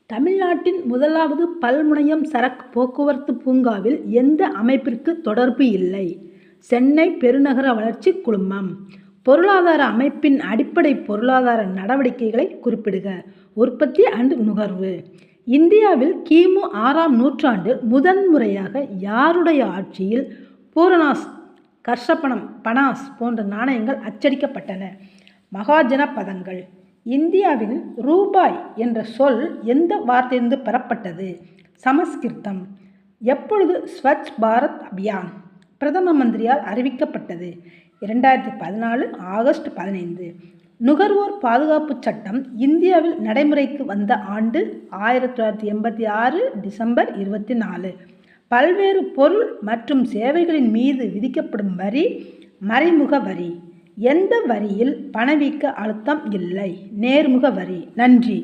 தமிழ்நாட்டின் முதலாவது பல்முனையம் சரக்கு போக்குவரத்து பூங்காவில் எந்த அமைப்பிற்கு தொடர்பு இல்லை? சென்னை பெருநகர வளர்ச்சி குழுமம். பொருளாதார அமைப்பின் அடிப்படை பொருளாதார நடவடிக்கைகளை குறிப்பிடுக. உற்பத்தி அண்ட் நுகர்வு. இந்தியாவில் கிமு 6ஆம் நூற்றாண்டில் முதன்முறையாக யாருடைய ஆட்சியில் பூரணாஸ், கர்ஷபணம், பனாஸ் போன்ற நாணயங்கள் அச்சடிக்கப்பட்டன? மகாஜனபதங்கள். இந்தியாவின் ரூபாய் என்ற சொல் எந்த வார்த்தையிலிருந்து பெறப்பட்டது? சமஸ்கிருதம். எப்பொழுது ஸ்வச் பாரத் அபியான் பிரதம மந்திரியால் அறிவிக்கப்பட்டது? 2014 ஆகஸ்ட் 15. நுகர்வோர் பாதுகாப்பு சட்டம் இந்தியாவில் நடைமுறைக்கு வந்த ஆண்டு 1986 டிசம்பர் 24. பல்வேறு பொருள் மற்றும் சேவைகளின் மீது விதிக்கப்படும் வரி மறைமுக வரி. எந்த வரியில் பணவீக்க அழுத்தம் இல்லை? நேர்முக வரி. நன்றி.